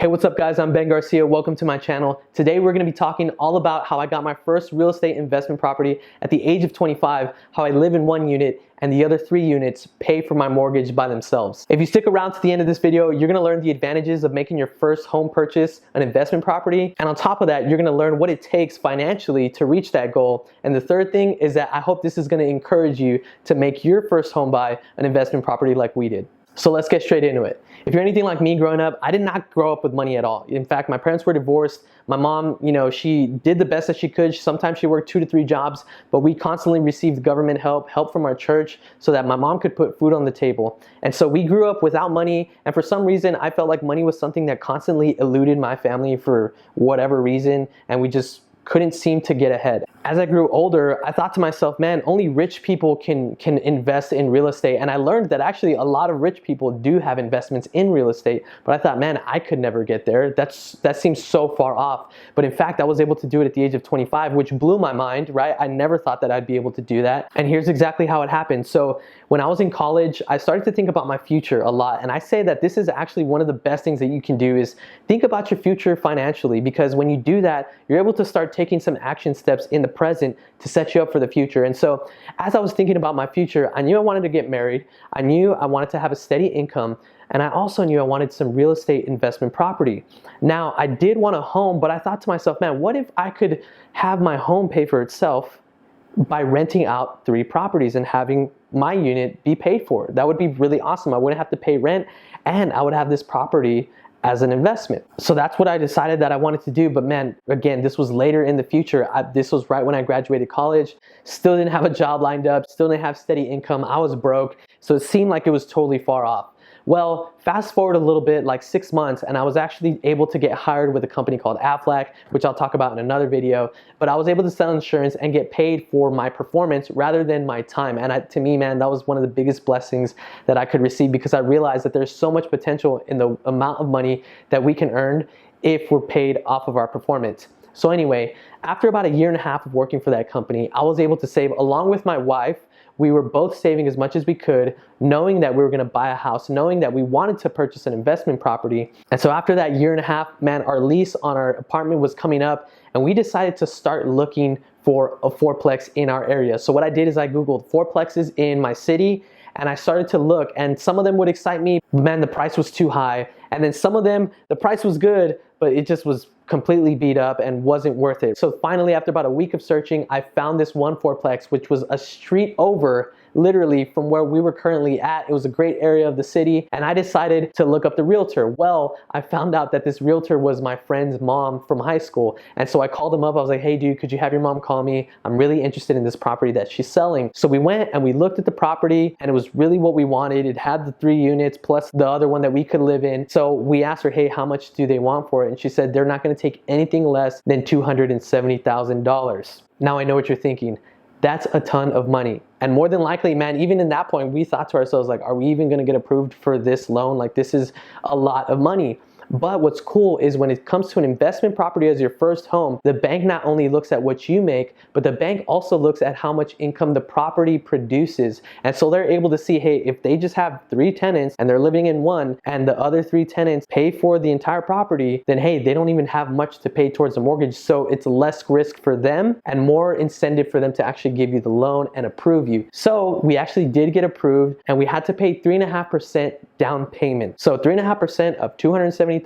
Hey, what's up guys? I'm Ben Garcia. Welcome to my channel. Today we're going to be talking all about how I got my first real estate investment property at the age of 25, how I live in one unit and the other 3 units pay for my mortgage by themselves. If you stick around to the end of this video, you're going to learn the advantages of making your first home purchase an investment property. And on top of that, you're going to learn what it takes financially to reach that goal. And the third thing is that I hope this is going to encourage you to make your first home buy an investment property like we did. So let's get straight into it. If you're anything like me growing up, I did not grow up with money at all. In fact, my parents were divorced. My mom, she did the best that she could. Sometimes she worked 2 to 3 jobs, but we constantly received government help from our church so that my mom could put food on the table. And so we grew up without money. And for some reason, I felt like money was something that constantly eluded my family for whatever reason. And we just couldn't seem to get ahead. As I grew older, I thought to myself, man, only rich people can invest in real estate. And I learned that actually a lot of rich people do have investments in real estate. But I thought, man, I could never get there. That seems so far off. But in fact, I was able to do it at the age of 25, which blew my mind, right? I never thought that I'd be able to do that. And here's exactly how it happened. So when I was in college, I started to think about my future a lot. And I say that this is actually one of the best things that you can do is think about your future financially, because when you do that, you're able to start taking some action steps in the present to set you up for the future. And so as I was thinking about my future, I knew I wanted to get married. I knew I wanted to have a steady income. And I also knew I wanted some real estate investment property. Now, I did want a home, but I thought to myself, man, what if I could have my home pay for itself by renting out 3 properties and having my unit be paid for? That would be really awesome. I wouldn't have to pay rent and I would have this property as an investment. So that's what I decided that I wanted to do. But man, again, this was later in the future. This was right when I graduated college. Still didn't have a job lined up, still didn't have steady income. I was broke. So it seemed like it was totally far off. Well, fast forward a little bit, like 6 months, and I was actually able to get hired with a company called Aflac, which I'll talk about in another video. But I was able to sell insurance and get paid for my performance rather than my time. And to me, man, that was one of the biggest blessings that I could receive, because I realized that there's so much potential in the amount of money that we can earn if we're paid off of our performance. So anyway, after about 1.5 years of working for that company, I was able to save, along with my wife. We were both saving as much as we could, knowing that we were going to buy a house, knowing that we wanted to purchase an investment property. And so after that 1.5 years, man, our lease on our apartment was coming up, and we decided to start looking for a 4-plex in our area. So what I did is I Googled 4-plexes in my city, and I started to look, and some of them would excite me. Man, the price was too high. And then some of them, the price was good, but it just was completely beat up and wasn't worth it. So finally, after about a week of searching, I found this one 4-plex, which was a street over, literally from where we were currently at. It was a great area of the city, and I decided to look up the realtor. Well, I found out that this realtor was my friend's mom from high school. And so I called him up. I was like, hey dude, could you have your mom call me? I'm really interested in this property that she's selling. So we went and we looked at the property, and it was really what we wanted. It had the 3 units plus the other one that we could live in. So we asked her, hey, how much do they want for it? And she said they're not going to take anything less than $270,000. Now I know what you're thinking. That's a ton of money. And more than likely, man, even in that point, we thought to ourselves, like, are we even gonna get approved for this loan? Like, this is a lot of money. But what's cool is when it comes to an investment property as your first home, the bank not only looks at what you make, but the bank also looks at how much income the property produces. And so they're able to see, hey, if they just have 3 tenants and they're living in one and the other 3 tenants pay for the entire property, then hey, they don't even have much to pay towards the mortgage. So it's less risk for them and more incentive for them to actually give you the loan and approve you. So we actually did get approved, and we had to pay 3.5% down payment. So 3.5% of $270,000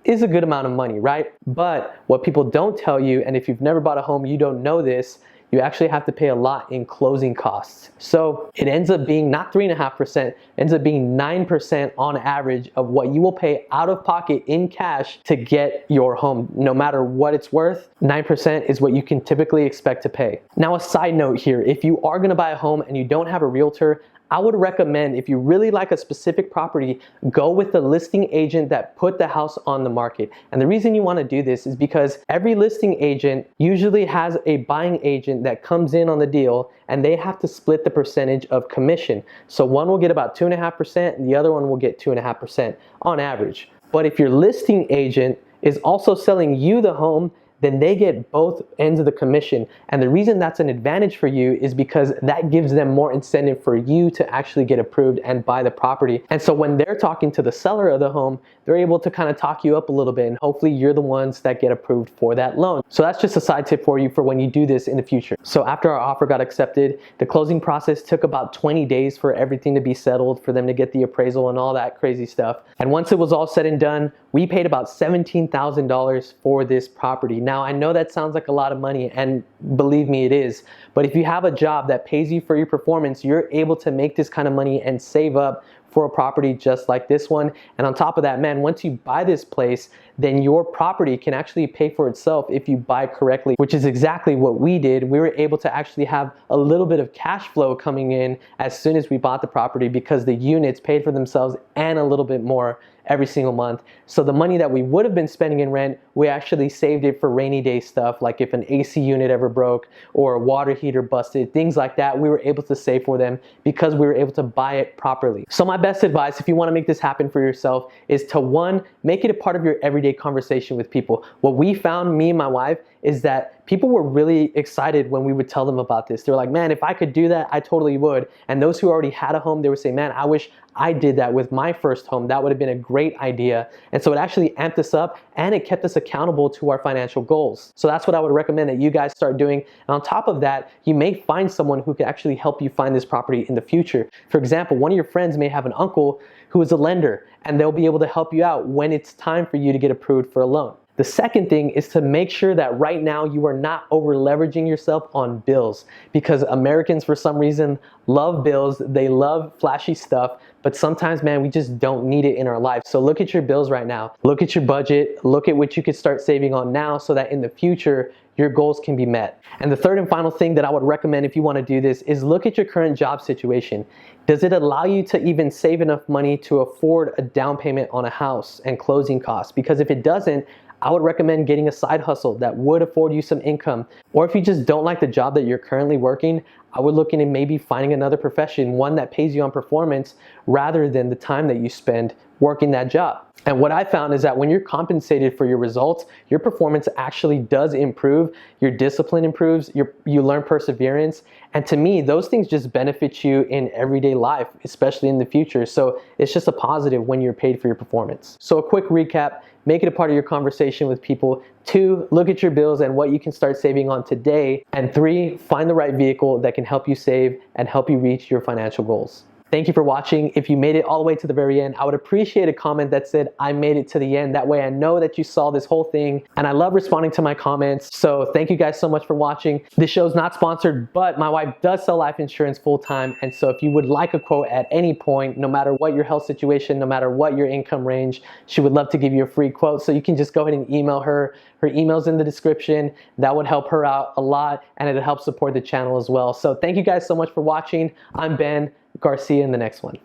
is a good amount of money, right? But what people don't tell you, and if you've never bought a home, you don't know this, you actually have to pay a lot in closing costs. So it ends up being not 3.5%, ends up being 9% on average of what you will pay out of pocket in cash to get your home. No matter what it's worth, 9% is what you can typically expect to pay. Now, a side note here, if you are gonna buy a home and you don't have a realtor, I would recommend, if you really like a specific property, go with the listing agent that put the house on the market. And the reason you want to do this is because every listing agent usually has a buying agent that comes in on the deal, and they have to split the percentage of commission. So one will get about 2.5% and the other one will get 2.5% on average. But if your listing agent is also selling you the home, then they get both ends of the commission. And the reason that's an advantage for you is because that gives them more incentive for you to actually get approved and buy the property. And so when they're talking to the seller of the home, they're able to kind of talk you up a little bit, and hopefully you're the ones that get approved for that loan. So that's just a side tip for you for when you do this in the future. So after our offer got accepted, the closing process took about 20 days for everything to be settled, for them to get the appraisal and all that crazy stuff. And once it was all said and done, we paid about $17,000 for this property. Now, I know that sounds like a lot of money, and believe me, it is. But if you have a job that pays you for your performance, you're able to make this kind of money and save up for a property just like this one. And on top of that, man, once you buy this place, then your property can actually pay for itself if you buy correctly, which is exactly what we did. We were able to actually have a little bit of cash flow coming in as soon as we bought the property, because the units paid for themselves and a little bit more every single month. So the money that we would have been spending in rent, we actually saved it for rainy day stuff, like if an AC unit ever broke or a water heater busted, things like that, we were able to save for them because we were able to buy it properly. So my best advice, if you want to make this happen for yourself, is to, one, make it a part of your everyday conversation with people. What we found, me and my wife, is that people were really excited when we would tell them about this. They were like, man, if I could do that, I totally would. And those who already had a home, they would say, man, I wish I did that with my first home. That would have been a great idea. And so it actually amped us up, and it kept us accountable to our financial goals. So that's what I would recommend that you guys start doing. And on top of that, you may find someone who can actually help you find this property in the future. For example, one of your friends may have an uncle who is a lender, and they'll be able to help you out when it's time for you to get approved for a loan. The second thing is to make sure that right now you are not over leveraging yourself on bills, because Americans, for some reason, love bills. They love flashy stuff, but sometimes, man, we just don't need it in our life. So look at your bills right now. Look at your budget. Look at what you could start saving on now so that in the future, your goals can be met. And the third and final thing that I would recommend if you want to do this is look at your current job situation. Does it allow you to even save enough money to afford a down payment on a house and closing costs? Because if it doesn't, I would recommend getting a side hustle that would afford you some income. Or if you just don't like the job that you're currently working, I would look into maybe finding another profession, one that pays you on performance rather than the time that you spend working that job. And what I found is that when you're compensated for your results, your performance actually does improve, your discipline improves, you learn perseverance. And to me, those things just benefit you in everyday life, especially in the future. So it's just a positive when you're paid for your performance. So a quick recap, make it a part of your conversation with people. 2, look at your bills and what you can start saving on today. And 3, find the right vehicle that can help you save and help you reach your financial goals. Thank you for watching. If you made it all the way to the very end, I would appreciate a comment that said, I made it to the end. That way I know that you saw this whole thing, and I love responding to my comments. So thank you guys so much for watching. This show's not sponsored, but my wife does sell life insurance full time. And so if you would like a quote at any point, no matter what your health situation, no matter what your income range, she would love to give you a free quote. So you can just go ahead and email her. Her email's in the description. That would help her out a lot, and it'll help support the channel as well. So thank you guys so much for watching. I'm Ben Garcia in the next one.